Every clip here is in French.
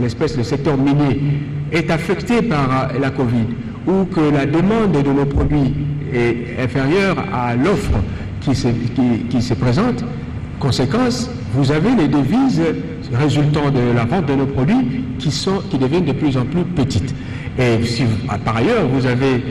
l'espèce le secteur minier, est affecté par la Covid, ou que la demande de nos produits est inférieure à l'offre qui se présente, conséquence, vous avez les devises résultant de la vente de nos produits qui deviennent de plus en plus petites. Et si, par ailleurs, vous avez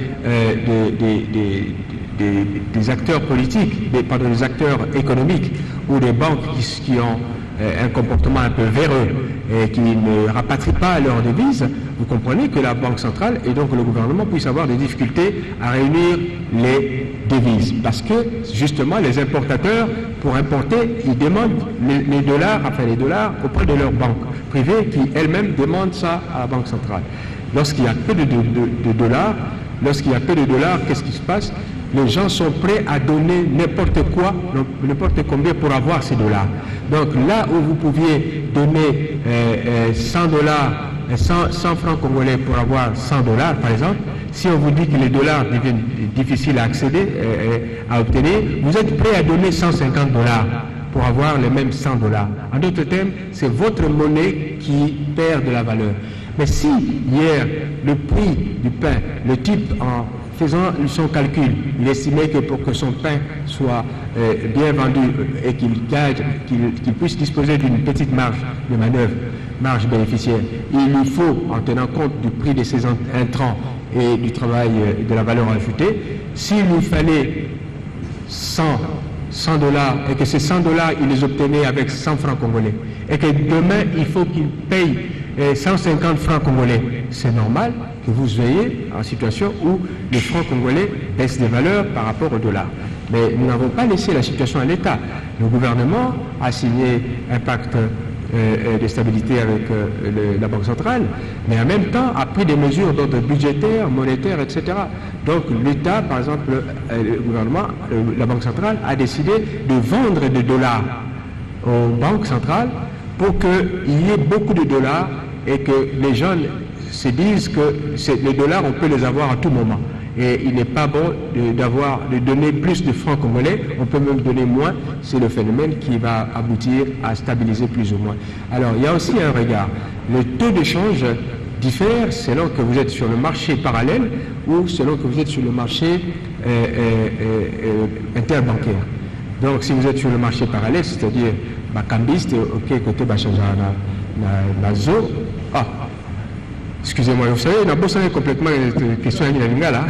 des acteurs politiques, des acteurs économiques ou des banques qui ont un comportement un peu véreux et qui ne rapatrient pas leurs devises, vous comprenez que la Banque centrale et donc le gouvernement puissent avoir des difficultés à réunir les devises. Parce que, justement, les importateurs, pour importer, ils demandent les dollars auprès de leurs banques privées qui, elles-mêmes, demandent ça à la Banque centrale. Lorsqu'il y a peu de dollars, qu'est-ce qui se passe? Les gens sont prêts à donner n'importe quoi, n'importe combien pour avoir ces dollars. Donc là où vous pouviez donner 100 francs congolais pour avoir 100 dollars, par exemple, si on vous dit que les dollars deviennent difficiles à accéder, à obtenir, vous êtes prêt à donner 150 dollars pour avoir les mêmes 100 dollars. En d'autres termes, c'est votre monnaie qui perd de la valeur. Mais si hier, le prix du pain, le type en faisant son calcul, il estimait que pour que son pain soit bien vendu et qu'il puisse disposer d'une petite marge de manœuvre, marge bénéficiaire, il lui faut, en tenant compte du prix de ses intrants et du travail de la valeur ajoutée, s'il lui fallait 100 dollars et que ces 100 dollars, il les obtenait avec 100 francs congolais et que demain, il faut qu'il paye 150 francs congolais, c'est normal que vous soyez en situation où les francs congolais baissent de valeur par rapport au dollar. Mais nous n'avons pas laissé la situation à l'État. Le gouvernement a signé un pacte de stabilité avec la Banque centrale, mais en même temps a pris des mesures d'ordre budgétaire, monétaire, etc. Donc l'État, par exemple, le gouvernement, la Banque centrale a décidé de vendre des dollars aux banques centrales pour qu'il y ait beaucoup de dollars et que les gens se disent que les dollars, on peut les avoir à tout moment. Et il n'est pas bon de donner plus de francs congolais, on peut même donner moins, c'est le phénomène qui va aboutir à stabiliser plus ou moins. Alors, il y a aussi un regard. Le taux d'échange diffère selon que vous êtes sur le marché parallèle ou selon que vous êtes sur le marché interbancaire. Donc, si vous êtes sur le marché parallèle, c'est-à-dire cambiste, ok, côté la zone. Ah, excusez-moi, vous savez, on a besoin complètement de questions à l'Inga là.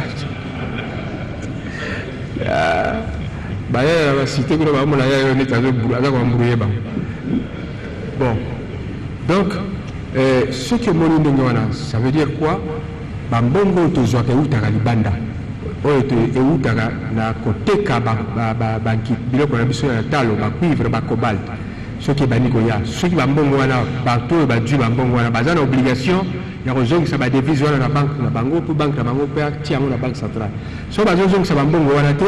Bon, donc, ce que mon ça veut dire quoi? Bambongo tozoa ke utaka libanda. Oyo te utaka na koteka banki biloko na biso ya talo ba cuivre ba cobalt. Ce qui est banikoya, ceux qui bambongo wana bato ba dju bambongo wana bazana obligation ya kozongisa ba devise wana na banque na bango pour banque na bango pe tiango na banque centrale. So bazongisa bambongo wana te,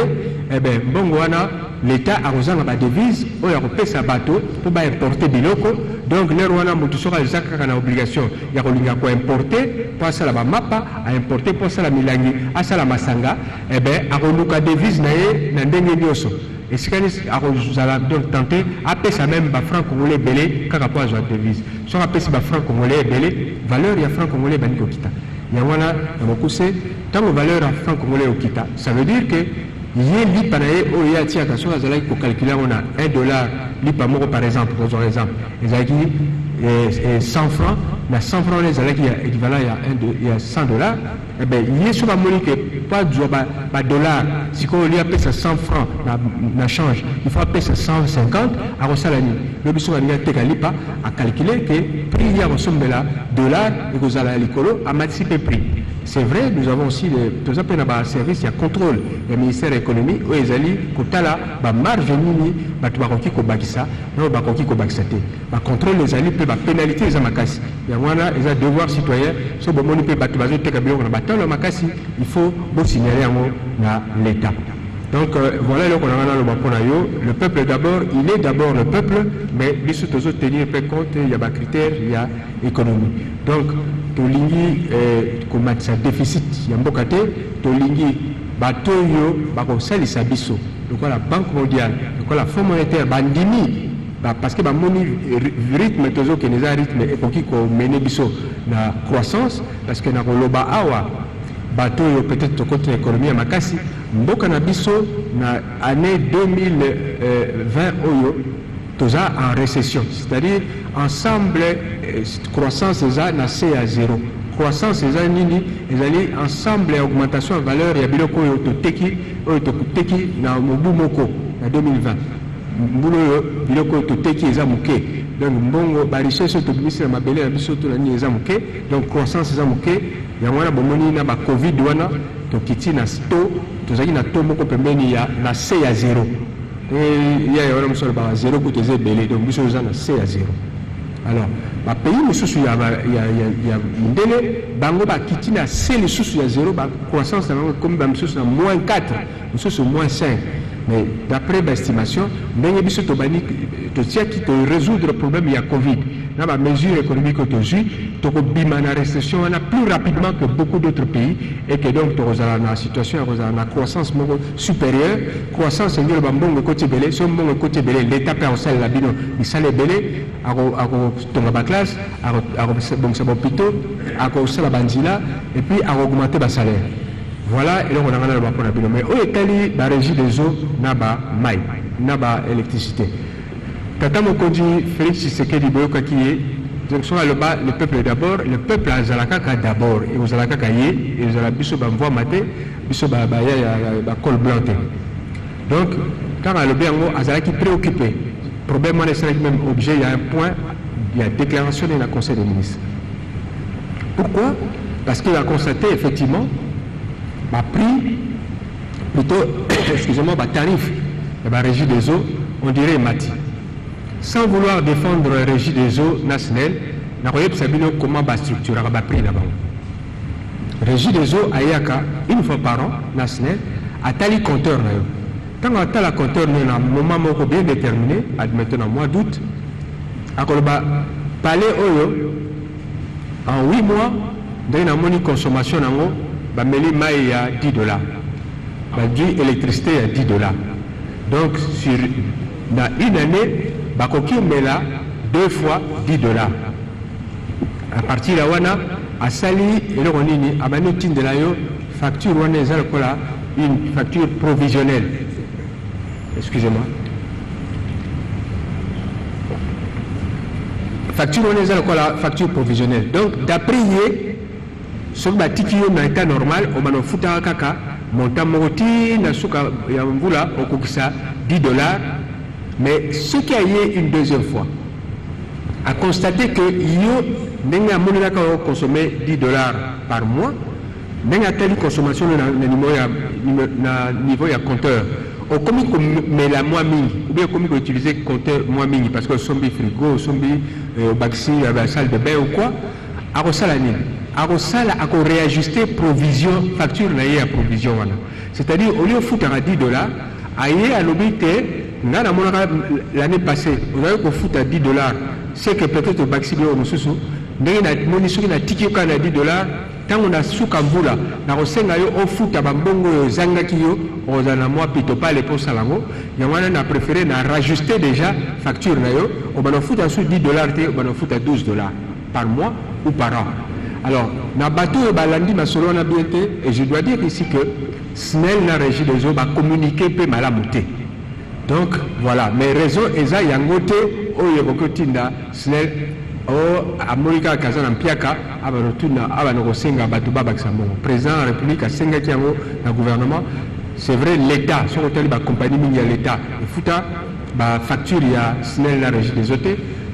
eh ben mbongo wana l'État a kozanga ba devise oyo akopesa bato pour ba importer biloko. Donc lero wana mutu soka ezaka na obligation ya kolinga ko importer pour ça la ba mapa a importer pour ça la milangi asa la masanga, eh ben akoluka devise na ye na ndenge nyoso. Et ce qu'on a donc tenté, après ça même, franc congolais belé, quand rapport à la devise. Si on appelle ça franc congolais belé, valeur, il y a franc congolais baniko kita. Il y a voilà, beaucoup c'est, tant que valeur à franc congolais au kita, ça veut dire que, il y a l'ipanae, oh, il y a tiens, attention, pour calculer, on a $1, l'ipamoro par exemple, pour exemple, les acquis, 100 francs, mais 100 francs, les acquis, équivalent, il y a $100, eh bien, il y a sur la monnaie que pas de dollars, si on lui appelle ça 100 francs, na change, il faut appeler ça 150, à Rosalani. Le bisou a calculé que prix y a ressemblé là, dollars, et que vous allez à l'écolo, à anticiper prix. C'est vrai, nous avons aussi, tout ça, un service, il y a contrôle, le ministère de l'économie, où ils allaient, Kotala, marge mini, Batubaroki Kobakisa, non, Bakoki Kobakisate. Contrôle les alliés, peut pénalité les amakasi. Il y a des devoirs citoyens, sur le monde, Batubazo, Tekabio, le makasi, il faut signaler à l'État. Donc voilà le peuple d'abord, il est d'abord le peuple, mais il faut toujours tenir compte, il y a des critères, il y a l'économie. Donc, Tolingi, comme ça déficit, il y a un bon côté, Tolingi, Batoyo, Bakosali Sabiso, donc la Banque mondiale, donc la Fonds monétaire, Bandimi, parce que le rythme est un rythme époque qu'on mène la croissance, parce que dans le bas, bateau peut-être côté économie à Makassi, mboka na biso na année 2020 oyo toza en récession, c'est-à-dire ensemble croissance eza na C à 0. Croissance eza nini ezali ensemble augmentation en valeur ya biloko oyo toteki na mobu moko na 2020. Mbulo oyo biloko oyo toteki eza muke. Donc mbongo ba richesse to bimisi na mabele ya biso to na ni eza muke. Donc croissance eza muke. Yango wana bomoni na ba Covid wana tokiti na sto tozaki na to moko pembeni ya na C ya 0. Et ya wana musolo ba 0 ko teze belé donc biso eza na C ya 0. Alors ba pays mususu ya ndele bango ba kiti na C mususu ya 0 ba croissance na comme ba mususu na -4 mususu -5. Mais d'après l'estimation, nous avons résoudre le problème de la Covid. Dans la mesure économique que nous avons la récession plus rapidement que beaucoup d'autres pays et que donc nous avons une situation de croissance supérieure. Croissance, c'est le côté belé, c'est le côté belé. L'État peut aussi la bino, il s'allait belé, à la classe, à l'hôpital, à la bandila, et puis à augmenter le salaire. Voilà, et donc on a un rapport à la mais où est la régie des eaux, naba maï, naba électricité. Tata Mokondi, Félix Tshisekedi Boyoka qui est, donc soit le peuple d'abord, le peuple a Zalakaka d'abord, et aux Zalakaka yé, et aux Zalabiso Bamvoa Maté, Biso Baya col blanc. Donc, quand on a le Béango, Azalaki préoccupé, problème, c'est même objet, il y a un point, il y a déclaration de la Conseil des ministres. Pourquoi? Parce qu'il a constaté effectivement, prix, plutôt, excusez-moi, tarif de la régie des eaux, on dirait Mati. Sans vouloir défendre la régie des eaux nationale, nous avons comment structurer le prix là-bas. Régie des eaux, Ayaka, une fois par an, nationale, à tali compteur. Quand on a tali compteur, nous avons un moment bien déterminé, admettons en mois d'août, à Kolba, palais Oyo, en 8 mois, nous avons une consommation en meli maï à $10. L'électricité à $10. Donc, sur une année, bakoki mela 2 fois $10. À partir de là, à Sali, et le Ronini, à Manutin de la facture une facture provisionnelle. Excusez-moi. Facture provisionnelle. Donc, d'après ce qui est un état normal, on a fait un kaka, montant moroti, na souka yambula, on kokisa $10. Mais ce qui a eu une deuxième fois, a constaté que yo n'a pas consommé $10 par mois, n'a telle consommation na niveau ya compteur. Au commis mais la moins mini, ou bien commis utiliser compteur moins mini parce que sombi frigo, sombi baxi, la salle de bain ou quoi, à Rosalanine. Arosala a réajusté provision, facture à provision. C'est-à-dire, au lieu de foutre à $10, aïe à l'obité, l'année passée, on a eu qu'on fout à $10, c'est que peut-être au Baxibé ou au Soussou, mais on a un ticket à $10, tant on a soukambula, on a fout à Bambongo Zangakio, on a moi plutôt pas les postes à l'ango, on a préféré rajuster déjà facture, on va fout à $10, on va fout à $12 par mois ou par an. Alors, na bateau et balandi ma solo na bien et je dois dire ici que SNEL na régie des eaux va communiquer peu malamuté. Donc voilà, mes réseaux eza yangote o yevokotinda SNEL o amorika kazana mpiaka abarotuna abanokosenga bato babakisambongo. Président de la République a senga kiango na gouvernement. C'est vrai l'État, son hôtel ba compagnie mini à l'État. Et futa ba facture ya SNEL na régie des eaux.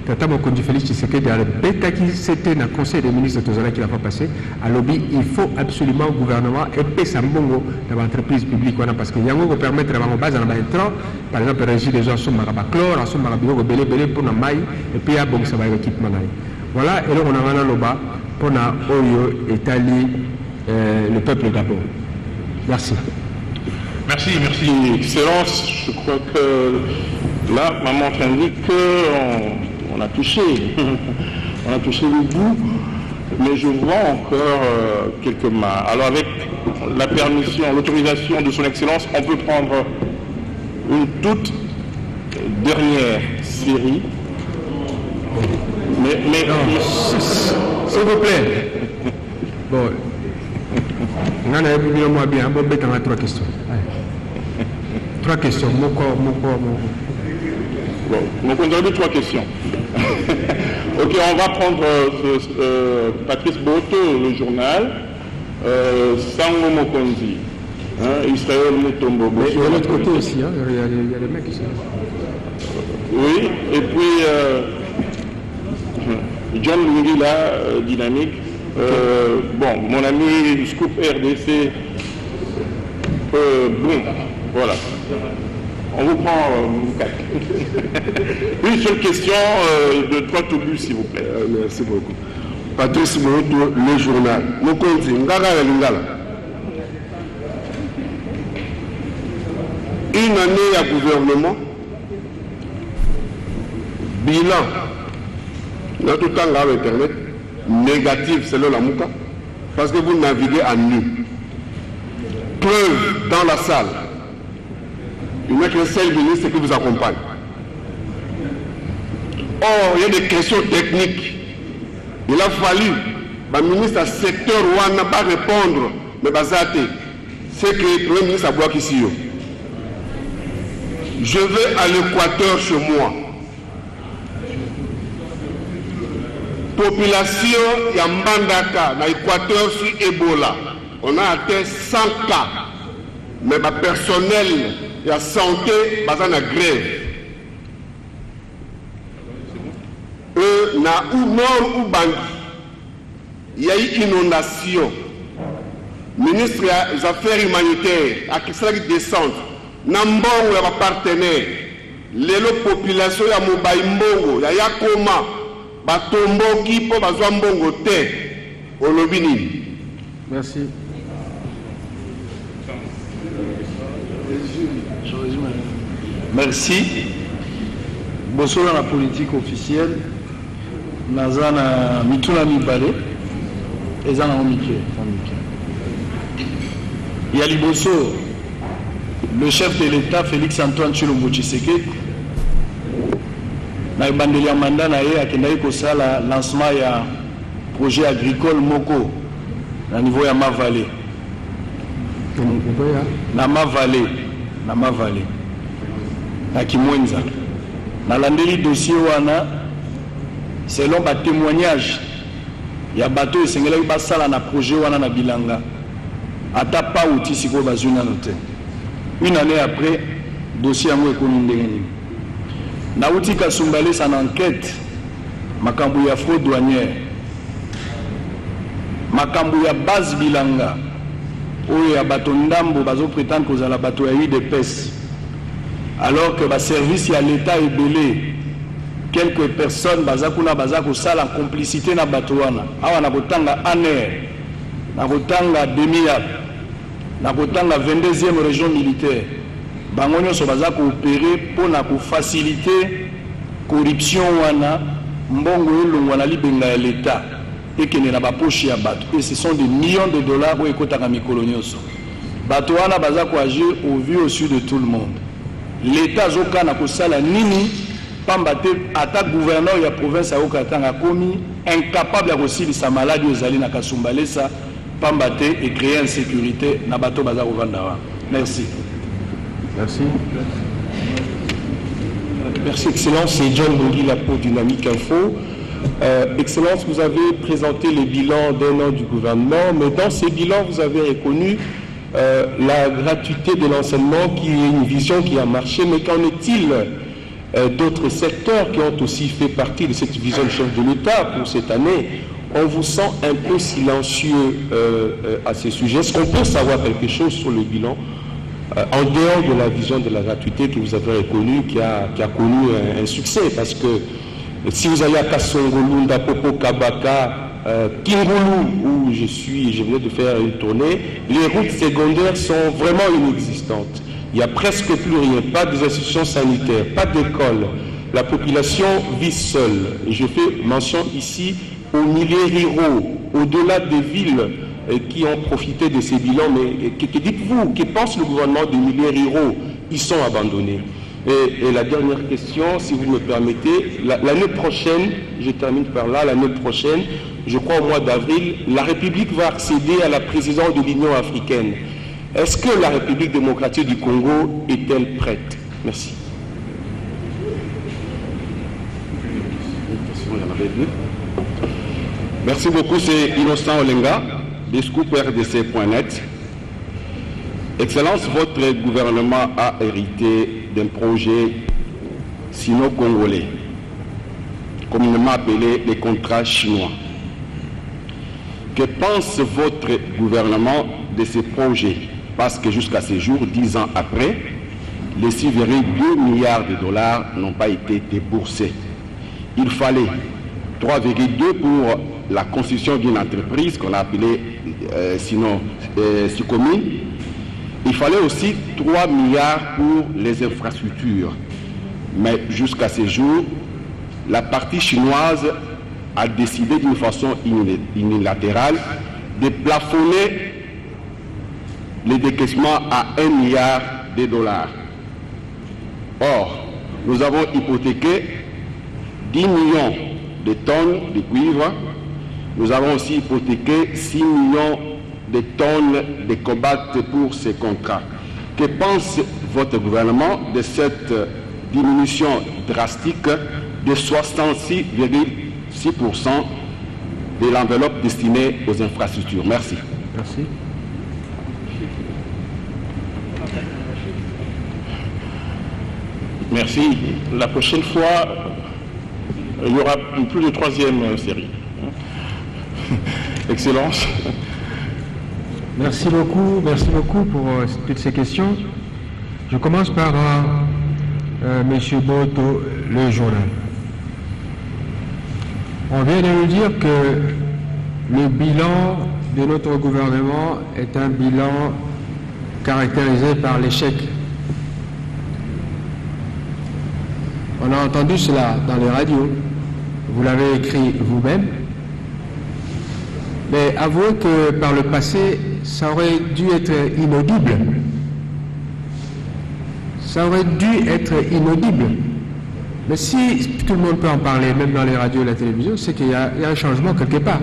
Tata Mokondi Félix Tshisekedi a bêta qui c'était dans le Conseil des ministres de qui n'a pas passé. À lobby, il faut absolument le gouvernement et Sambongo dans l'entreprise publique parce que Yango permettre à la base dans l'intrant, par exemple, la régie des gens sont marabaclore, sont marabio, belé pour la maille, et puis il y a bon ça va équipement. Voilà, et là on a un loba pour la Oyo Italie, le peuple d'abord. Merci. Merci, Excellence. Je crois que là, ma montre indique qu'on a touché le bout, mais je vois encore quelques mains. Alors avec la permission, l'autorisation de son Excellence, on peut prendre une toute dernière, si série. Mais s'il vous plaît. Bon. On a eu moins bien. Bon, on a 3 questions. 3 questions. Bon, on a 3 questions. Ok, on va prendre Patrice Boto, le journal. Sango Mokonzi. Israël Mutombo. Mais de l'autre côté aussi, hein, il y a les mecs qui sont. Oui, et puis John Lungila, Dynamique. Bon, mon ami Scoop RDC. Bon, voilà. On vous prend 4. Une seule question de 3 autobus, s'il vous plaît. Merci beaucoup. Patrice Moto, le journal. Mokonzi, Ngara Lingala. Une année à gouvernement, bilan, dans tout temps là Internet, négatif selon la Mouka, parce que vous naviguez à nu. Preuve dans la salle, il n'y a qu'un seul ministre qui vous accompagne. Or, il y a des questions techniques. Il a fallu, le ministre à secteur où on n'a pas répondre, mais c'est que le premier ministre a bloqué ici. Je vais à l'Équateur chez moi. Population Yambandaka, dans l'Équateur sur Ebola. On a atteint 100 cas. Mais le personnel, la santé, ils sont en grève. Eux, na ou nord ou Bangui, il y a eu inondation. Ministre des Affaires humanitaires, à qui ça descend. Nambongo ya partenaire lelo population ya Mobai Mbongo ya Yakoma batomboki po bazwa mbongo te olobi nini. Merci. Merci. Bonsoir dans la politique officielle. Nazana mituna mibale ezana omike. Il y a liboso le chef de l'État, Félix-Antoine Tshilombo Tshisekedi, na bandeli ya mandat na ye akendaki kosala lancement ya projet agricole moko na niveau ya Mavale. Na Mavale. Na Kimwenza. Na landeli dossier wana selon ba témoignage ya bato esengelaki basala na projet wana na bilanga. Ata pa outil siko bazuna note. Une année après, dossier à moi est Naouti Kasumbalé, c'est une enquête. Makambouya fraude douanière. Makambouya base bilanga. Où ya bato ndambo, bazo prétendre que la bato a eu des pèses. Alors que le service à l'État est belé. Quelques personnes, bazakuna bazako sale en complicité na batoana. Awa na botanga aner. Na botanga demi-ap. Na kotanga 22e région militaire bangonyo so baza coopérer pour na faciliter corruption wana mbongo elongwa na libenga ya l'État et que na ba poche ya bato et ce sont des millions de dollars pour ekotaka mikolo nyonso bato wana baza ko agir au vu au su de tout le monde. L'État zoka na kosala nini pamba te ata gouverneur ya province ya Okatanga komi incapable ya kosilisa maladie ozali na Kasumbalesa Pambate et créer insécurité na bato baza kovanda. Merci. Merci. Merci Excellence, c'est John Lungila pour Dynamique Info. Excellence, vous avez présenté les bilans d'un an du gouvernement, mais dans ces bilans, vous avez reconnu la gratuité de l'enseignement qui est une vision qui a marché, mais qu'en est-il d'autres secteurs qui ont aussi fait partie de cette vision du chef de l'État pour cette année? On vous sent un peu silencieux à ces sujets. Est-ce qu'on peut savoir quelque chose sur le bilan en dehors de la vision de la gratuité que vous avez reconnue, qui a connu un succès? Parce que si vous allez à Kasongolu, Ndapopo, Kabaka, Kingoulou, où je venais de faire une tournée, les routes secondaires sont vraiment inexistantes. Il n'y a presque plus rien, pas des institutions sanitaires, pas d'école. La population vit seule. Et je fais mention ici aux milliers ruraux, au-delà des villes qui ont profité de ces bilans. Mais que dites-vous, que pense le gouvernement des milliers ruraux? Ils sont abandonnés. Et la dernière question, si vous me permettez, l'année prochaine, je termine par là, l'année prochaine, je crois au mois d'avril, la République va accéder à la présidence de l'Union africaine. Est-ce que la République démocratique du Congo est-elle prête? Merci. Merci beaucoup, c'est Innocent Olenga, discours RDC.net. Excellence, votre gouvernement a hérité d'un projet sino-congolais, communément appelé les contrats chinois. Que pense votre gouvernement de ces projets? Parce que jusqu'à ce jour, 10 ans après, les 6,2 milliards de dollars n'ont pas été déboursés. Il fallait 3,2 pour la construction d'une entreprise qu'on a appelée Sicomine. Il fallait aussi 3 milliards pour les infrastructures. Mais jusqu'à ce jour, la partie chinoise a décidé d'une façon unilatérale de plafonner les décaissements à 1 milliard de dollars. Or, nous avons hypothéqué 10 millions de tonnes de cuivre. Nous avons aussi hypothéqué 6 millions de tonnes de cobalt pour ces contrats. Que pense votre gouvernement de cette diminution drastique de 66,6% de l'enveloppe destinée aux infrastructures? Merci. Merci. Merci. La prochaine fois, il y aura plus de 3e série. Excellence. Merci beaucoup pour toutes ces questions. Je commence par M. Boto, le journal. On vient de nous dire que le bilan de notre gouvernement est un bilan caractérisé par l'échec. On a entendu cela dans les radios. Vous l'avez écrit vous-même. Mais avouez que par le passé, ça aurait dû être inaudible. Ça aurait dû être inaudible. Mais si tout le monde peut en parler, même dans les radios et la télévision, c'est qu'il y a un changement quelque part.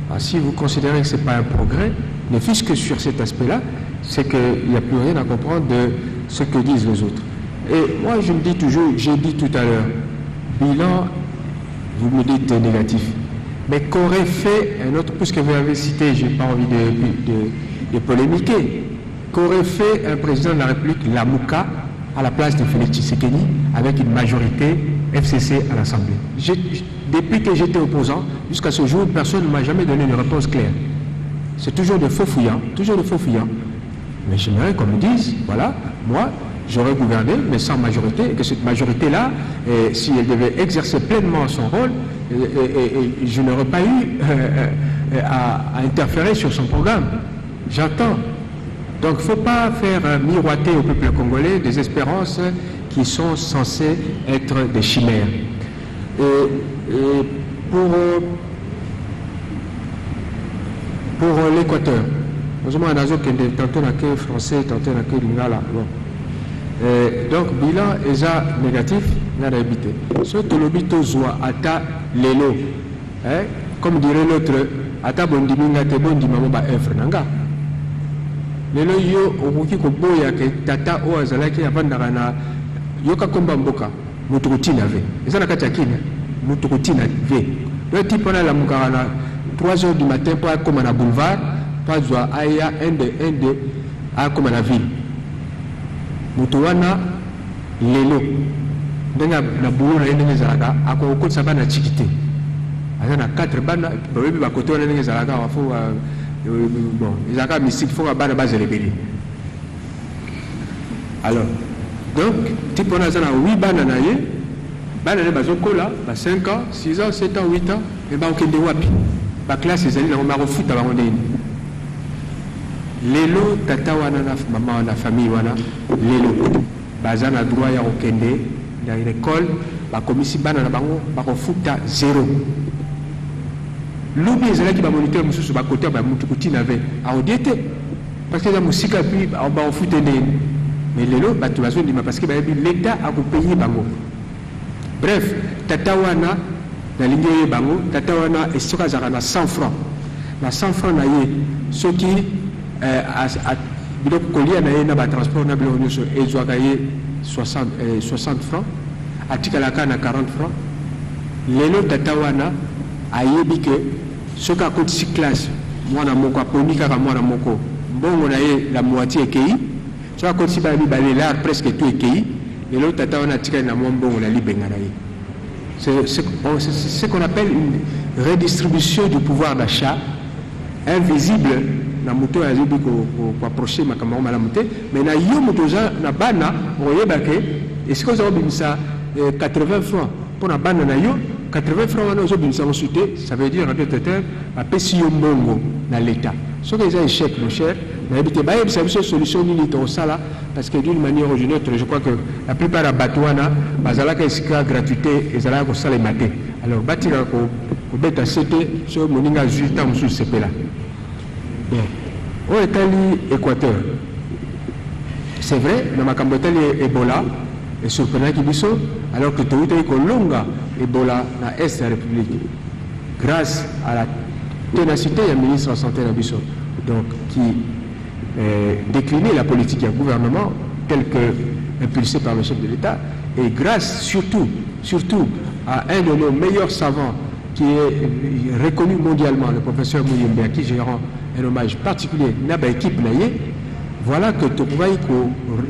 Alors, si vous considérez que ce n'est pas un progrès, ne fût-ce que sur cet aspect-là, c'est qu'il n'y a plus rien à comprendre de ce que disent les autres. Et moi, je me dis toujours, j'ai dit tout à l'heure, bilan, vous me dites négatif. Mais qu'aurait fait un autre, puisque vous avez cité, je n'ai pas envie de polémiquer, qu'aurait fait un président de la République, Lamouka, à la place de Félix Tshisekedi, avec une majorité FCC à l'Assemblée? Depuis que j'étais opposant, jusqu'à ce jour, personne ne m'a jamais donné une réponse claire. C'est toujours de faux fouillants, toujours de faux fouillants. Mais j'aimerais qu'on me dise, voilà, moi, j'aurais gouverné, mais sans majorité, et que cette majorité-là, si elle devait exercer pleinement son rôle, je n'aurais pas eu à interférer sur son programme. J'entends. Donc il ne faut pas faire miroiter au peuple congolais des espérances qui sont censées être des chimères. Pour l'Équateur, nous avons un azo qui est tantôt dans le français, tantôt dans le lingala. Donc bilan est négatif, il y a habité. Ce que l'obito soit ata lelo, comme dirait l'autre, ata bondiminga te bondimamo ba effre nanga. Lelo yo obuki ko boya ke tata o azalaki avandaka na yoka komba mboka mutukutina ve. Ezana kati akina mutukutina ve. Le type on a la mukana 3h du matin pour comme na boulevard, pas doit aya ende a comme na ville. Mutuwana lelo ndenga na boulot na ndenge zalaka ako ko sabana chikite. Azana 4 bana problème ba koto na ndenge zalaka wa fo bon, ils ont mystique, il faut avoir la base de l'ébélé. Alors, donc, si on a 8 bananes, bananes bazokola, 5 ans, 6 ans, 7 ans, 8 ans, et bien on a des wapi. La classe, ils ont un foot à la ronde. Lelo, tata wana, maman wana, famille wana, lelo. Bazana droit ya okende, dans l'école, la commission banana bango, bako foot à 0. L'oubli est là qui va monitorer monsieur sur côté, bah mutukuti n'avait à audiété parce que la musique a pu en fout Mais lelo bato bazondima parce que l'État a payé bango. Bref, tatawana na ligne bango, tatawana et soka na 100 francs. Na 100 francs na ye, ce qui biloko kolia na ye na ba transport na biloko nyonso ezwaka ye 60 francs, atikalaka na 40 francs. Lelo tatawana ayebi ke soka kotisi classe mwana moko aponi kaka mwana moko mbongo na ye la moitié ekei soka kotisi ba mibale là presque tout ekei lelo tatawana atikali na mwa mbongo na libenga na ye. C'est ce qu'on appelle une redistribution du pouvoir d'achat invisible na moto azobi ko approcher makambo malamu te, mais na yo moto za na bana oyeba ke est-ce que vous avez ça 80 francs pour na bana na yo 80 francs wana ozobimisa ensuite, ça veut dire que peut-être apesi yo mbongo na l'État. Ce que les échecs, mon cher, c'est une solution militaire au sala, parce que d'une manière ou d'une autre, je crois que la plupart des batouana, bazalaka esika gratuité, et zalaka au sala maté. Alors, batira ko beta c'était sur moninga zuita musu sepela. Bien. Au Italie, Équateur. C'est vrai, dans ma cambotali Ebola, et surprenant qui biso, alors que tout est longa Ebola dans l'Est de la République. Grâce à la ténacité du ministre de la Santé Nabiso, donc qui déclinait la politique du gouvernement telle que impulsée par le chef de l'État, et grâce surtout à un de nos meilleurs savants qui est reconnu mondialement, le professeur Mouyembe, à qui je rends un hommage particulier, Naba équipe Naye, voilà que tu pourrais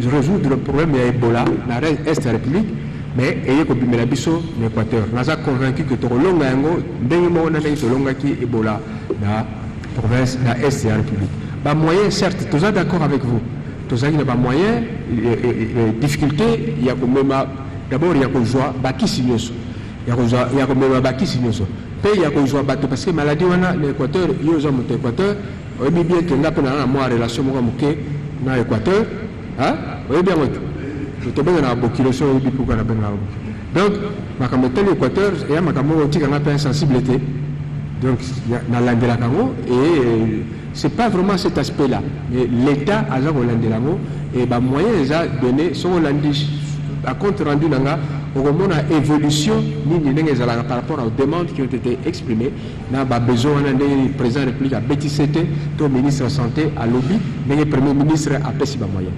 résoudre le problème de Ebola dans l'Est de la République, mais ayez comme Biso l'Équateur. Nous sommes convaincus que tu as longa yango, ndengemo na ngai to longa ki Ebola na province na Est de la République. Ba moyen certes, tous d'accord avec vous. Tous avez pas moyen, difficulté, il y a comme d'abord il y a qu'on joie baki signoso. Il y a comme baki signoso. Puis il y a qu'on joie bateau parce que maladie wana l'Équateur, yo za monte Équateur, on dit bien que ngapa na moi relation mo moké na Équateur, hein? On bien donc, ma l'Équateur, il y a ma sensibilité. Donc, dans l'Andelamo, et ce n'est pas vraiment cet aspect-là. Mais l'État a l'Andelamo, et les moyens ont donné, sont à compte rendu, on a évolution par rapport aux demandes qui ont été exprimées. On a besoin d'un président de la République à BTCT, le ministre de la Santé à lobby, mais le premier ministre a payé les moyens.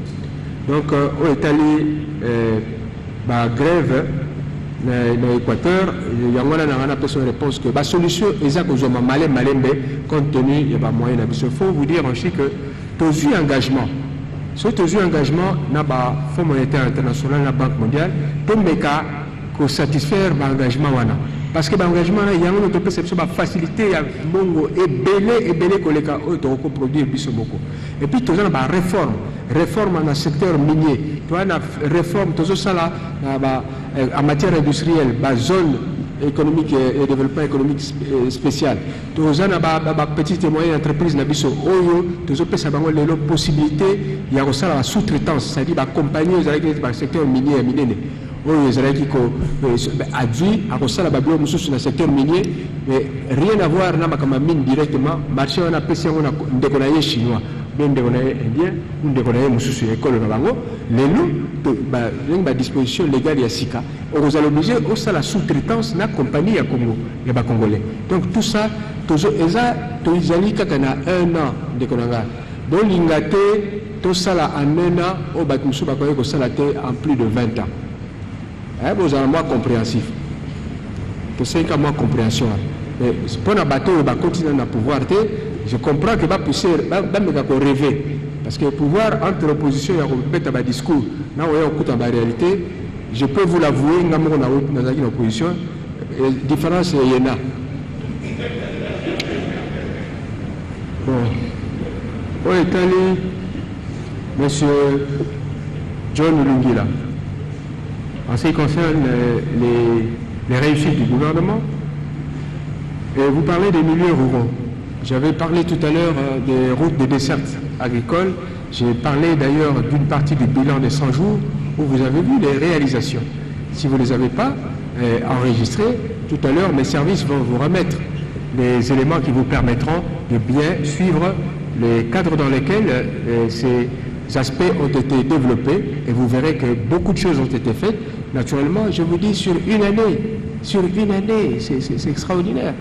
Donc, au Italie, la grève dans l'Équateur, il y a une réponse que la solution est que compte tenu des moyens. Il faut vous dire aussi que tous les engagements, surtout engagement dans le Fonds monétaire international, la Banque mondiale, pour satisfaire l'engagement. Parce que l'engagement, il y a une perception de facilité, et belé que produire beaucoup. Et puis, tout ça, la réforme dans le secteur minier, la réforme, tout ça, en matière industrielle, la zone économique et développement économique spécial. Tout ça, la petite et moyenne entreprise, tout ça, la possibilité, il y a la sous-traitance, c'est-à-dire accompagner le secteur minier et minier. Les adduits à dans le secteur minier, mais rien à voir avec la mine directement. Marché on a payé un chinois, bien indien, ou un école les loups, la disposition légale et SICA. On a obligé aussi la sous-traitance de la compagnie à Congo, les Congolais. Donc tout ça, tout ça, ils ont un an de Konanga. Donc l'ingate, tout ça en un an, au Batmusu Bakoye, en plus de 20 ans. Vous avez moins compréhensif. Pour 5 ans, moins compréhension. Mais pour un bateau, il va continuer à pouvoir. Je comprends que va pousser, va rêver. Parce que le pouvoir entre l'opposition et le discours, là où il y a en réalité, je peux vous l'avouer, dans l'opposition, la différence est y en a. Bon. Au Italie, M. John Lungila. En ce qui concerne les réussites du gouvernement, vous parlez des milieux ruraux. J'avais parlé tout à l'heure des routes de desserte agricole. J'ai parlé d'ailleurs d'une partie du bilan des 100 jours où vous avez vu les réalisations. Si vous ne les avez pas enregistrées, tout à l'heure, mes services vont vous remettre les éléments qui vous permettront de bien suivre les cadres dans lesquels ces aspects ont été développés et vous verrez que beaucoup de choses ont été faites. Naturellement, je vous dis, sur une année, c'est extraordinaire.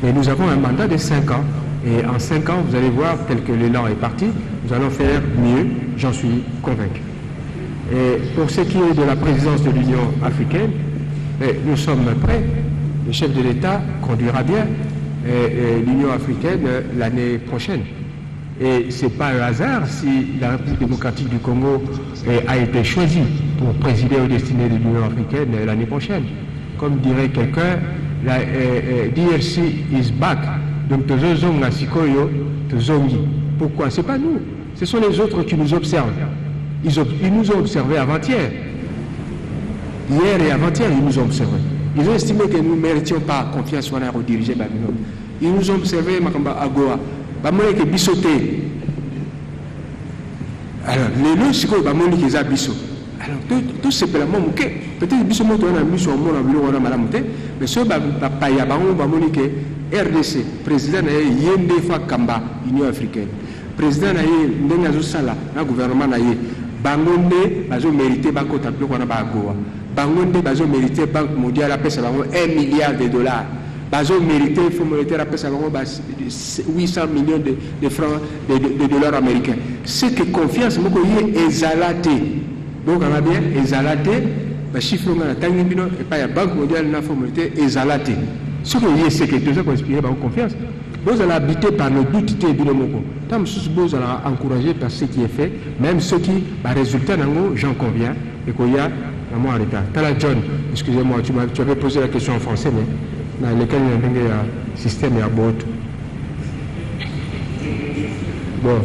Mais nous avons un mandat de 5 ans. Et en 5 ans, vous allez voir, tel que l'élan est parti, nous allons faire mieux, j'en suis convaincu. Et pour ce qui est de la présidence de l'Union africaine, nous sommes prêts. Le chef de l'État conduira bien l'Union africaine l'année prochaine. Et ce n'est pas un hasard si la République démocratique du Congo a été choisie pour présider aux destinées de l'Union africaine l'année prochaine. Comme dirait quelqu'un, la DRC is back. Donc, pourquoi? Ce n'est pas nous. Ce sont les autres qui nous observent. Ils nous ont observés avant-hier. Hier et avant-hier, ils nous ont observés. Ils ont estimé que nous ne méritions pas confiance sur la rediriger. Ils nous ont observés à Goa. Ils ont bissoté. Alors, les loups, c'est quoi? Ils ont bissoté. Alors, tout c'est pour la monde. Peut-être que nous avons mis sur le monde, mais ceux qui ont RDC, président de Yende Fakamba, Union africaine, président de Nengazo Sala, le gouvernement de Bangonde, ils ont mérité Banco Tapio Goa. Bangonde, ils ont mérité Banque mondiale, à 1 milliard de dollars. Ils ont mérité le Fonds monétaire, à 800 millions de francs, de dollars américains. C'est que confiance, c'est exalaté. Donc, on a bien exalaté, le chiffre et pas la Banque mondiale, la Fonds monétaire, exalaté. Ce que c'est que tout ça qu'on inspire par confiance. Vous allez habiter par nos doutes et binomoko. Tant vous allez encourager par ce qui est fait, même ceux qui, par résultat, j'en conviens, et qu'il y a un retard. Tala John, excusez-moi, tu avais posé la question en français, mais dans lequel il y a un système et un bot. Bon.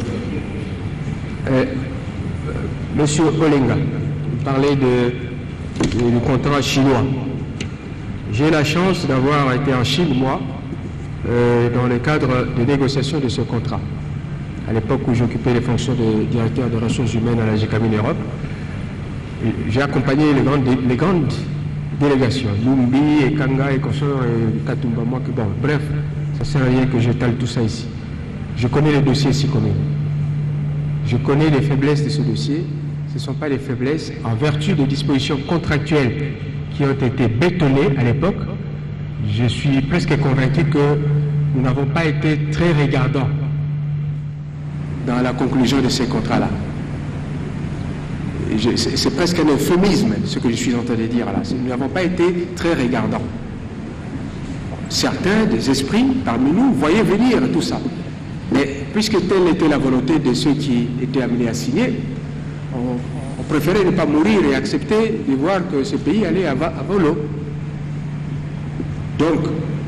Monsieur Olenga, vous parlez du contrat chinois. J'ai la chance d'avoir été en Chine, moi, dans le cadre de négociation de ce contrat. À l'époque où j'occupais les fonctions de directeur des ressources humaines à la GECAMIN Europe, j'ai accompagné les grandes délégations, Lumbi et Kanga et Kosor et Katumba. Bon, bref, ça ne sert à rien que j'étale tout ça ici. Je connais les dossiers ici comme je connais les faiblesses de ce dossier. Ce ne sont pas des faiblesses en vertu de dispositions contractuelles qui ont été bétonnées à l'époque. Je suis presque convaincu que nous n'avons pas été très regardants dans la conclusion de ces contrats-là. C'est presque un euphémisme ce que je suis en train de dire là. Nous n'avons pas été très regardants. Certains des esprits parmi nous voyaient venir tout ça. Mais puisque telle était la volonté de ceux qui étaient amenés à signer, on préférait ne pas mourir et accepter de voir que ce pays allait à volo. Donc,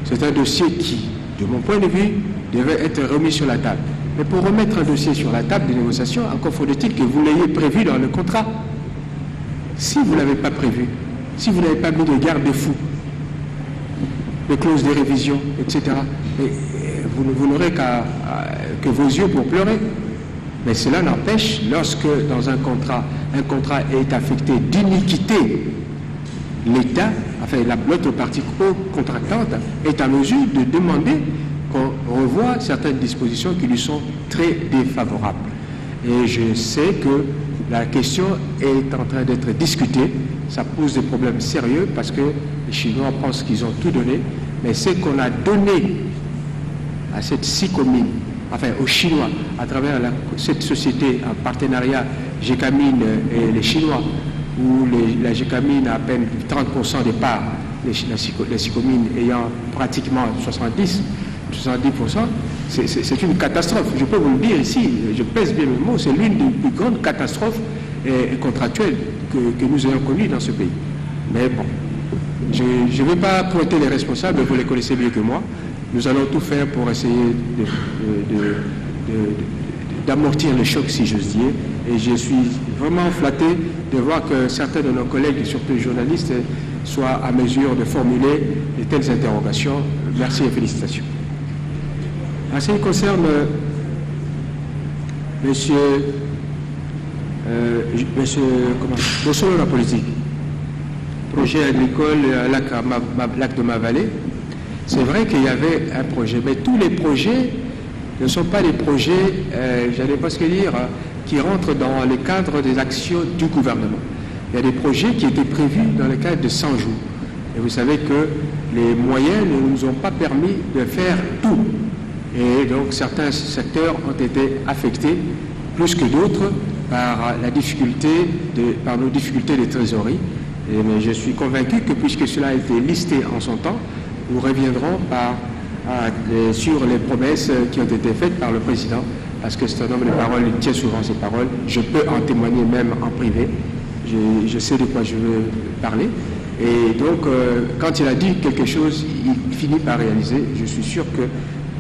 c'est un dossier qui, de mon point de vue, devait être remis sur la table. Mais pour remettre un dossier sur la table de négociation, encore faut-il que vous l'ayez prévu dans le contrat. Si vous ne l'avez pas prévu, si vous n'avez pas mis de garde-fous, de clauses de révision, etc., vous n'aurez que vos yeux pour pleurer. Mais cela n'empêche, lorsque dans un contrat est affecté d'iniquité, l'État, enfin l'autre partie contractante, est en mesure de demander qu'on revoie certaines dispositions qui lui sont très défavorables. Et je sais que la question est en train d'être discutée. Ça pose des problèmes sérieux parce que les Chinois pensent qu'ils ont tout donné, mais ce qu'on a donné à cette SICOMIN, enfin aux Chinois, à travers cette société en partenariat GECAMIN et les Chinois, où la GECAMIN a à peine 30% des parts, la SICOMIN ayant pratiquement 70%, c'est une catastrophe. Je peux vous le dire ici, je pèse bien mes mots, c'est l'une des plus grandes catastrophes contractuelles que nous ayons connues dans ce pays. Mais bon, je ne vais pas pointer les responsables, vous les connaissez mieux que moi. Nous allons tout faire pour essayer d'amortir le choc, si j'ose dire. Et je suis vraiment flatté de voir que certains de nos collègues, surtout les journalistes, soient à mesure de formuler de telles interrogations. Merci et félicitations. En ce qui concerne monsieur la politique, projet agricole, lac de ma vallée, c'est vrai qu'il y avait un projet, mais tous les projets ne sont pas des projets, j'allais presque dire, qui rentrent dans le cadre des actions du gouvernement. Il y a des projets qui étaient prévus dans le cadre de 100 jours. Et vous savez que les moyens ne nous ont pas permis de faire tout. Et donc certains secteurs ont été affectés plus que d'autres par nos difficultés de trésorerie. Mais je suis convaincu que puisque cela a été listé en son temps, nous reviendrons sur les promesses qui ont été faites par le président, parce que c'est un homme de parole, il tient souvent ses paroles. Je peux en témoigner même en privé. Je sais de quoi je veux parler. Et donc, quand il a dit quelque chose, il finit par réaliser. Je suis sûr que,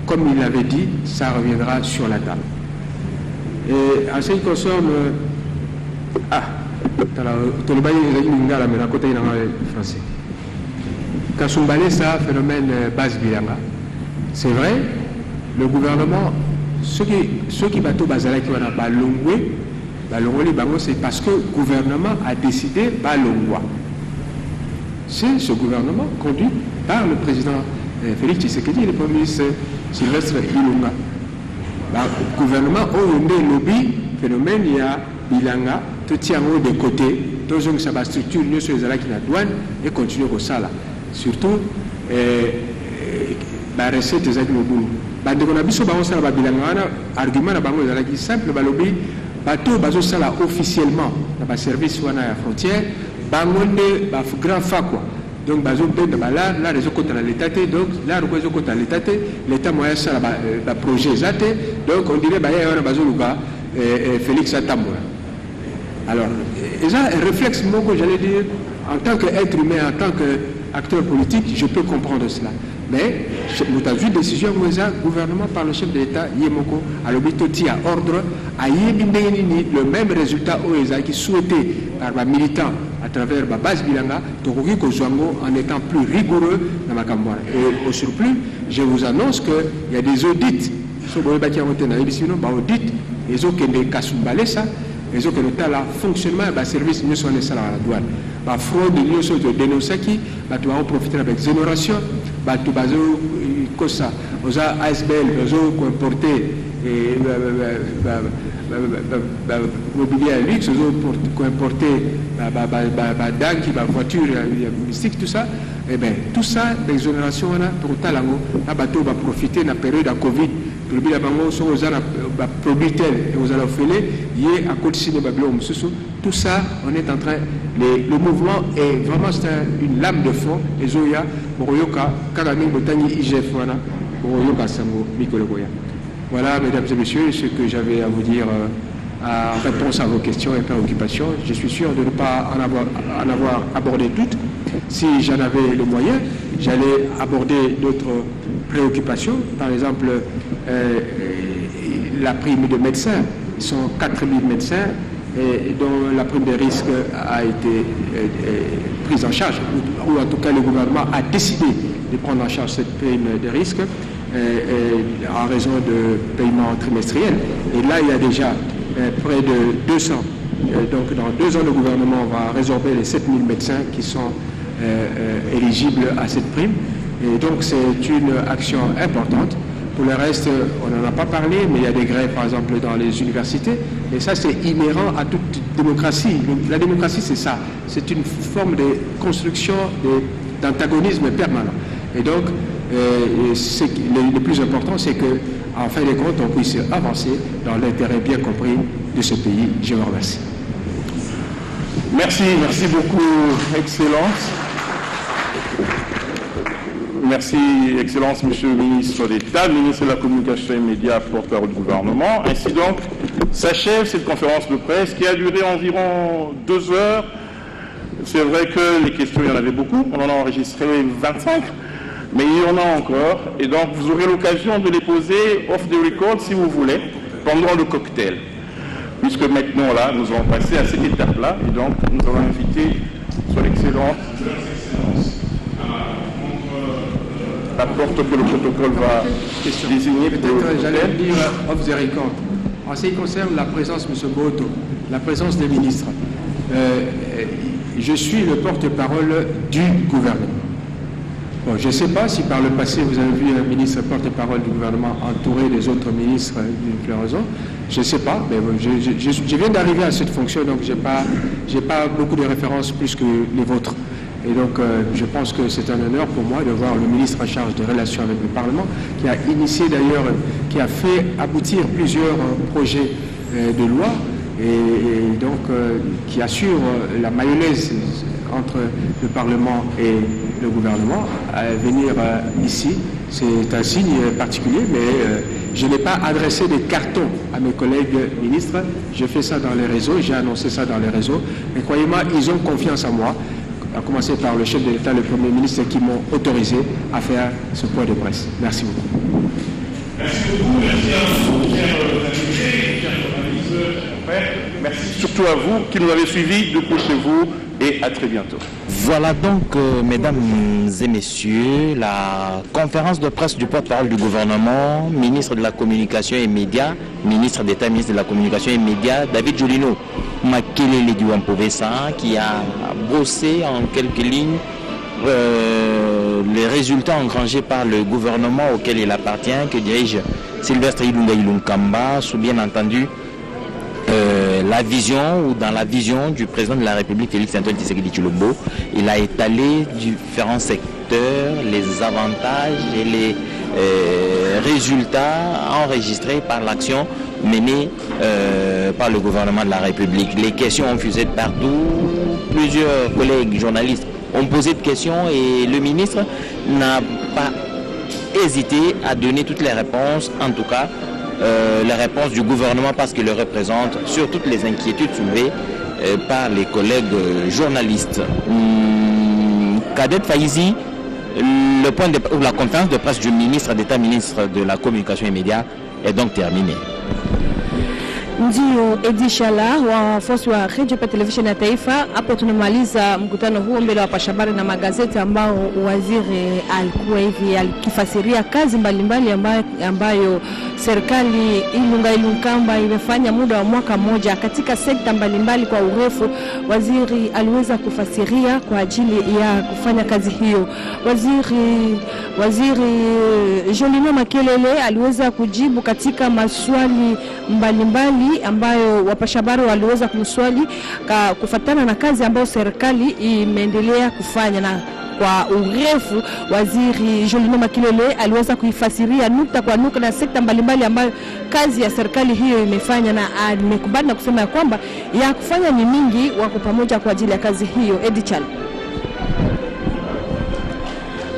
comme il l'avait dit, ça reviendra sur la table. Et en ce qui concerne... français. Kasumbalé, ça, phénomène base bilanga. C'est vrai, le gouvernement, ceux qui bateau bazala qui wana balongwe, c'est parce que le gouvernement a décidé balongwa. C'est ce gouvernement conduit par le président Félix Tshisekedi et le premier ministre Sylvestre Ilunga. Le gouvernement a un lobby phénomène, il y a bilanga, tout tient de côté, tous les gens qui structure, nous sommes les douane et continuer au sala. Surtout, la recette des agneaux. On a besoin de bilanga, argument simple, lobby, bateau bazo sala officiellement dans le service à la frontière, bangonde ba grand fa quoi. Donc bazo ben la réseau contre l'état donc la réseau contre l'état moyen ça la projet zate donc on dirait ba ya bazo luga Félix Atamboura. Alors et ça un réflexe moi que j'allais dire en tant qu'être humain, en tant qu'acteur politique, je peux comprendre cela. Mais nous avons vu une décision le gouvernement par le chef de l'État Yemoko à l'obétoti à ordre à le même résultat qui souhaité par les militants à travers la base bilanga en étant plus rigoureux dans ma campagne. Et au surplus, je vous annonce qu'il y a des audits sur le audit ils ont des kasumbalé ça. Les autres fonctionnement du service nous sommes à la douane. La fraude nous sommes dénoncés qui doit en profiter avec exonération. Tout bazo cosa, aux ASBL, aux importer mobilier à luxe, aux importer dingue, voiture mystique, tout ça. Eh bien, tout ça, l'exonération, pour talango, la bateau va profiter de la période de Covid. Produit la bango, sont aux produits tels et aux alophelés, y est à côté de Babylone. Tout ça, on est en train, le mouvement est vraiment une lame de fond. Et Zoya, Moroyoka, Kagami, Botani, IGF, Moroyoka, Sango, Mikologoya. Voilà, mesdames et messieurs, ce que j'avais à vous dire en réponse à vos questions et préoccupations. Je suis sûr de ne pas en avoir abordé toutes. Si j'en avais le moyen, j'allais aborder d'autres préoccupations. Par exemple, la prime de médecins. Ils sont 4000 médecins dont la prime de risque a été prise en charge, ou en tout cas le gouvernement a décidé de prendre en charge cette prime de risque en raison de paiements trimestriels. Et là, il y a déjà près de 200. Donc dans 2 ans, le gouvernement va résorber les 7000 médecins qui sont éligibles à cette prime. Et donc c'est une action importante. Pour le reste, on n'en a pas parlé, mais il y a des grèves, par exemple, dans les universités. Et ça, c'est inhérent à toute démocratie. La démocratie, c'est ça. C'est une forme de construction d'antagonisme permanent. Et donc, le plus important, c'est qu'en fin de compte, on puisse avancer dans l'intérêt bien compris de ce pays. Je vous remercie. Merci beaucoup, Excellence. Merci, Excellence, Monsieur le Ministre d'État, ministre de la Communication et Médias, porte-parole du gouvernement. Ainsi donc, s'achève cette conférence de presse qui a duré environ 2 heures. C'est vrai que les questions, il y en avait beaucoup. On en a enregistré 25, mais il y en a encore. Et donc, vous aurez l'occasion de les poser off the record, si vous voulez, pendant le cocktail. Puisque maintenant, là, nous allons passer à cette étape-là. Et donc, nous allons inviter son Excellence. La porte que le protocole va désigner. Peut-être j'allais dire off the record. En ce qui concerne la présence, M. Boto, la présence des ministres, je suis le porte-parole du gouvernement. Bon, je ne sais pas si par le passé vous avez vu un ministre porte-parole du gouvernement entouré des autres ministres d'une floraison. Je ne sais pas, mais je viens d'arriver à cette fonction, donc je n'ai pas beaucoup de références plus que les vôtres. Et donc, je pense que c'est un honneur pour moi de voir le ministre en charge des relations avec le Parlement, qui a initié d'ailleurs, qui a fait aboutir plusieurs projets de loi, et donc qui assure la mayonnaise entre le Parlement et le gouvernement. À venir ici, c'est un signe particulier, mais je n'ai pas adressé des cartons à mes collègues ministres. Je fais ça dans les réseaux, j'ai annoncé ça dans les réseaux. Mais croyez-moi, ils ont confiance en moi, à commencer par le chef de l'État, le Premier ministre, qui m'ont autorisé à faire ce point de presse. Merci beaucoup. Merci beaucoup, merci à vous, chers invités, chers journalistes, chers frères. Merci surtout à vous qui nous avez suivis depuis chez vous et à très bientôt. Voilà donc, mesdames et messieurs, la conférence de presse du porte-parole du gouvernement, ministre de la Communication et Médias, ministre d'État, ministre de la Communication et Médias, David Julino Makelele Diouampovesa, qui a brossé en quelques lignes les résultats engrangés par le gouvernement auquel il appartient, que dirige Sylvestre Ilunga Ilunkamba, sous bien entendu la vision ou dans la vision du président de la République Félix-Antoine Tshisekedi Tshilombo. Il a étalé différents secteurs, les avantages et les résultats enregistrés par l'action menée par le gouvernement de la République. Les questions ont fusé de partout. Plusieurs collègues journalistes ont posé de questions et le ministre n'a pas hésité à donner toutes les réponses, en tout cas les réponses du gouvernement, parce qu'il le représente sur toutes les inquiétudes soulevées par les collègues journalistes. Cadet Faizi, la conférence de presse du ministre d'État, ministre de la Communication et Médias est donc terminée. Ndio Edi Shala wafuasi wa Radio pa Television ya Taifa. Hapo tunamaliza mkutano huo mbele wa pashabari na magazeti ambao waziri alikuwa hivi alikifasiria kazi mbalimbali ambayo serikali Ilunga Ilunkamba imefanya muda wa mwaka mmoja katika sekta mbalimbali kwa urefu. Waziri aliweza kufasiria kwa ajili ya kufanya kazi hiyo. Waziri Julino Makelele aliweza kujibu katika maswali mbalimbali ambayo wapashabari waliweza kumswali kufuatana na kazi ambayo serikali imeendelea kufanya, na kwa urefu waziri Julino Makelele aliweza kuifasiria nukta kwa nukta na sekta mbalimbali ambayo kazi ya serikali hiyo imefanya, na amekubali na kusema ya kwamba ya kufanya ni mingi, wako pamoja kwa ajili ya kazi hiyo. Edichal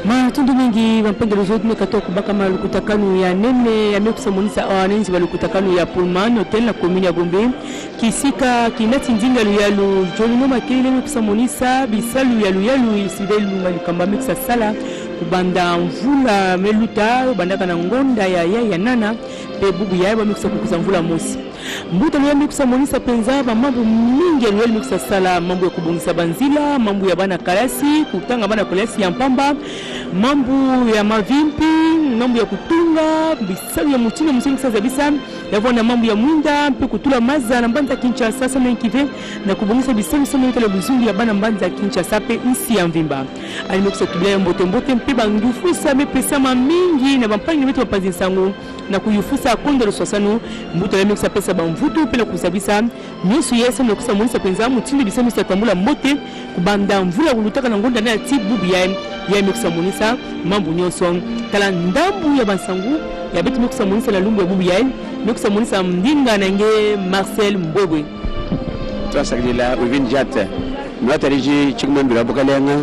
matundu mingi wampendelo zote mekatoa kubaka malukutakanu ya nene ya mekusamonisa awanenzi walukutakanu ya Pullman Hotel na komini ya Gombe kisika kinati ndinga luyalu Julino Makelele mekusamonisa bisalu yalu isidelu malukamba meksa sala kubanda mvula meluta bandaka na ngonda ya nana pe bubu ya meksa kukuza mvula mosi mbuta lwa mekusamonisa penza mambo mingi ya meksa sala, mambo ya kubungisa banzila, mambo ya bana kalasi kutanga bana kalasi ya mpamba, mambo ya mavimpi, mambo ya kutunga bisalu ya mutino musini sasa bisa yavona, mambo ya mwinda mpe kutula maza na mbanza Kinshasa sasa menkive na kubungisa bisalu sasa mekala buzungu ya bana mbanza Kinshasa pe nsi ya mvimba alimekusa tubila mbote mpe bandufusa mepesama mingi na bampangi metu wapazinsangu na kuyufusa akondo loswasanu mbuto ya mekisa pesa bamvutu pela kusabisa nyesu yesa na kusamonisa penza mutindi bisemu satambula mbote kubanda mvula kulutaka na ngonda na tibubu ya mekisa monisa mambu nyoso kala ndambu ya bansangu ya betu mekisa monisa la lumbu ya bubu ya mekisa monisa mdinga na nge Marcel Mbwebwe twasagila wivin jata mwatariji chikmambira bokalenga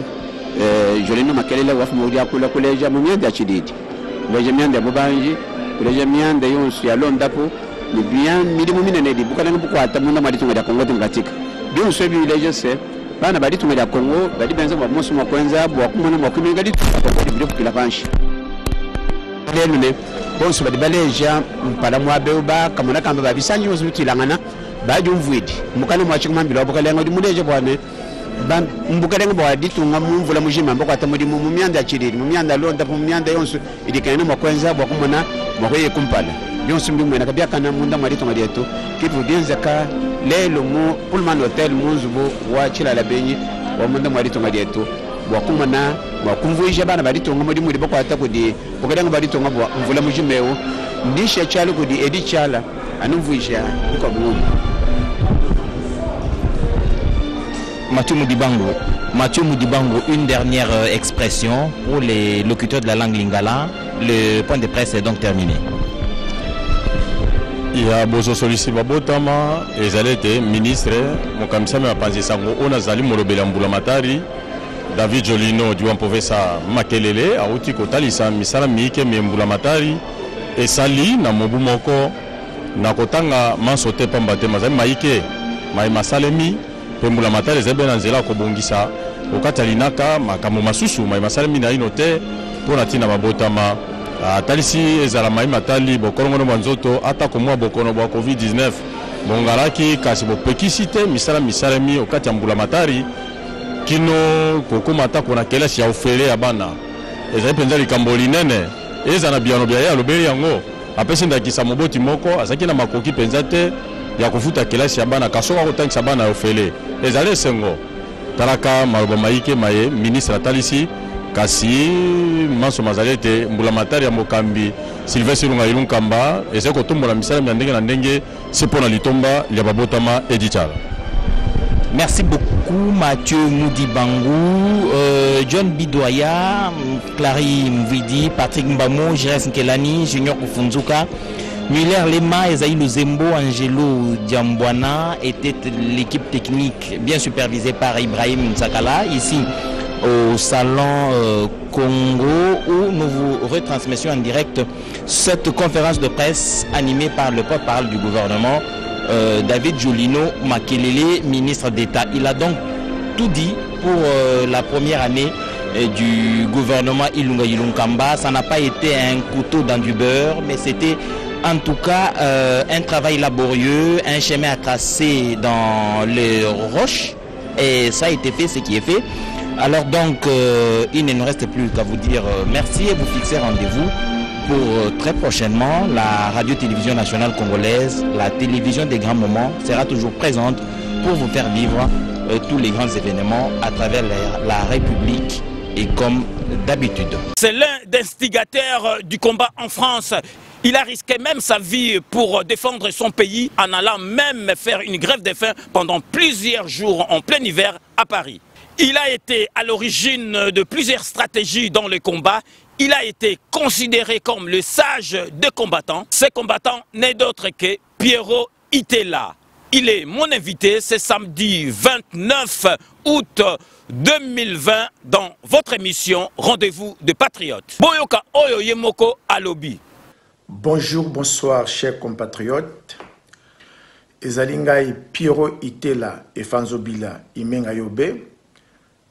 Julino Makelele wafu mwudia kula kuleja mumianda chididi kuleja mianda bubanji kuleja mianda yonsu ya londapo ni bien milimu minene di bukalenga bukwata munda malitunga ya Kongo tingatika bionsu ebi vileja se bana balitunga ya Kongo bali benza mwa mosu mwa kwenza bwa kumona mwa kuminga di tukapokodi bilo kila kanshi lelune bonsu bali baleja mpala mwa beuba kamona kamba babisanji wosu tilangana baji umvwidi mukana mwa chikumambira bukalenga di muleja bwane mbukalenga bwa ditunga mumvula mujima mbako atamudi mumyanda chiriri mumyanda londa mumyanda yonsu idikana mwa kwenza bwa kumona mwa kweye kumpala yonsu mbimwe nakabia kana munda mwa ditunga dietu kitu bienzaka lelo mu Pullman Hotel munzubu wa chila la benyi wa munda mwa ditunga dietu wakumana wakumvuisha bana balitonga muri muri bakwata kudi bokadanga balitonga bwa mvula mujimeo ndisha chalo kudi edi chala anumvuisha kwa bungu. Mathieu Moudibango, une dernière expression pour les locuteurs de la langue lingala. Le point de presse est donc terminé. Il y a Bozo Solisi Babotama, Ezalete, ministre, Mokamisa Mapanzi Sango, Onazali Morobela Mbulamatari, David Jolino, Duan Professeur Makelele, Aouti Kotalisa, Misala Mike, Mbulamatari, et Sali, Namobu Moko, Nakotanga, Mansote Pambate, Mazem Maike, Maïma Salemi, Mbulamatari, Zeben Anzela Kobongisa, Okatalinaka, Makamu Masusu, Maïma Salemi Nainote, pour Natina Babotama. Talisi ezala maima tali bokorongo banzoto ata ko mwa bokono ba COVID-19 bongalaki kasi bopekisite misala mi okati ambula matari kino kokoma ta kona kelasi ya ofele ya bana ezali penza likambo linene eza na biano bia ya lobeli yango apesi ndakisa moboti moko azaki na makoki penza te ya kufuta kelasi ya bana kasoka kotangisa bana ya ofele ezali sengo talaka maloba maike maye ministre Talisi kasi manso mazalete mbulamatari ya mokambi Sylvestre Lunga Ilunkamba ese ko tombola misala ya ndenge na ndenge sepona litomba ya babotama edichala. Merci beaucoup Mathieu Moudibango, John Bidoya, Clary Mvidi, Patrick Mbamo, Jires Nkelani, Junior Kufunzuka, Muller Lema, Esaïe Luzembo, Angelo Diambouana était l'équipe technique bien supervisée par Ibrahim Nsakala ici au salon Congo où nous vous retransmettions en direct cette conférence de presse animée par le porte-parole du gouvernement David Jolino Makelele, ministre d'État. Il a donc tout dit pour la première année du gouvernement Ilunga Ilunkamba. Ça n'a pas été un couteau dans du beurre, mais c'était en tout cas un travail laborieux, un chemin à tracer dans les roches, et ça a été fait, ce qui est fait. Alors donc, il ne nous reste plus qu'à vous dire merci et vous fixer rendez-vous pour très prochainement. La radio-télévision nationale congolaise, la télévision des grands moments, sera toujours présente pour vous faire vivre tous les grands événements à travers la République et comme d'habitude. C'est l'un des instigateurs du combat en France. Il a risqué même sa vie pour défendre son pays en allant même faire une grève de faim pendant plusieurs jours en plein hiver à Paris. Il a été à l'origine de plusieurs stratégies dans le combat. Il a été considéré comme le sage des combattants. Ce combattant n'est d'autre que Pierrot Itela. Il est mon invité ce samedi 29 août 2020 dans votre émission Rendez-vous de Patriotes. Boyoka Oyo Yemoko Alobi. Bonjour, bonsoir chers compatriotes. Ezalingai Pierrot Itela et Fanzobila Imenga Yobe.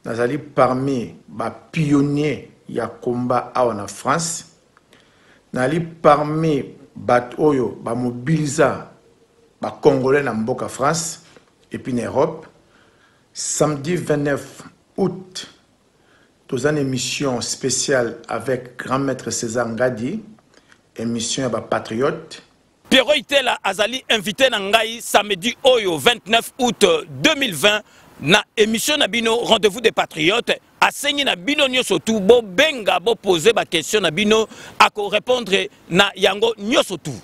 Nazali parmi les pionniers du combat en France. Nazali parmi les mobilisateurs les Congolais en France et puis en Europe. Samedi 29 août, nous avons une émission spéciale avec Grand Maître César Ngadi, émission à Patriote. Pierrot Itela Azali invité Nangai samedi oyo 29 août 2020. Na émission na bino Rendez-vous des Patriotes a saigné na bino nyoso tout bo benga bo poser ba question na bino à ko répondre na yango nyoso tout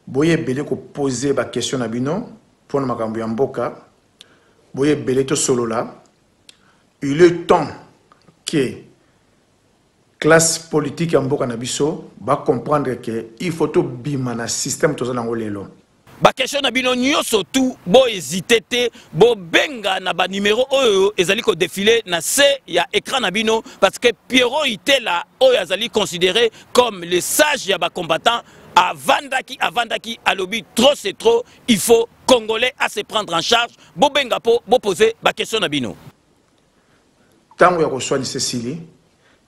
boye belé ko poser ba question na bino pour makambo ya mboka boye belé to solo là il est temps que classe politique ya mboka na biso ba comprendre que il faut to bima na système to za ngolelo. Ba question na bino nyoso tout bo hésiter te bo benga na ba numéro oyo ezali ko défiler na se ya écran na bino parce que Pierrot Itela oyo azali considéré comme le sage ya ba combattant avandaki alobi trop c'est trop, il faut Congolais à se prendre en charge bo benga po bo poser ba question na bino. Tango ya ko soigner Cécilie,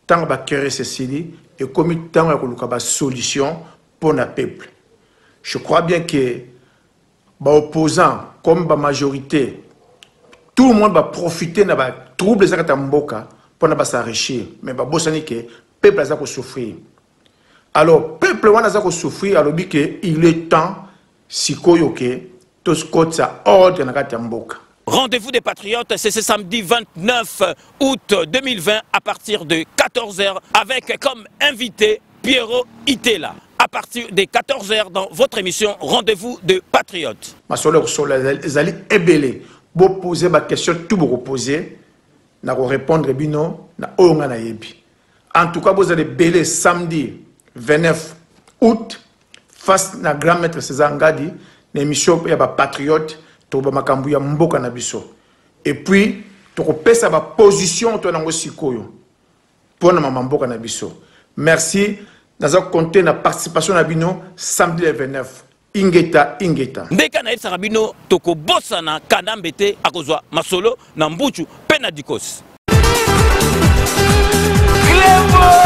tango ba querer Cécilie et comme tango ya ko luka ba solution pour na peuple. Je crois bien que opposants comme la majorité, tout le monde va profiter de troubles de mboka pour ne pas s'enrichir. Mais le peuple va souffrir. Alors, le peuple va souffrir, alors il est temps, si tout ce côté ça ordre dans mboka. Rendez-vous des Patriotes, c'est ce samedi 29 août 2020 à partir de 14h avec comme invité Pierrot Itela. À partir de 14h dans votre émission Rendez-vous des Patriotes. Ma soeur Zali Ebele, vous posez ma question, tout vous reposer, na répondre bino na oyonga na yebi. En tout cas, vous allez belé samedi 29 août face na grand maître César Ngadi, l'émission ya ba Patriote. Et puis, tu repères ma position pour ma mboka na biso. Merci. Dans un compte na participation na bino samedi le 29. Ingeta. Ndeka na Sarabino toko bossa na Kanambete akozwa masolo na mbuchu penadikos. Clébo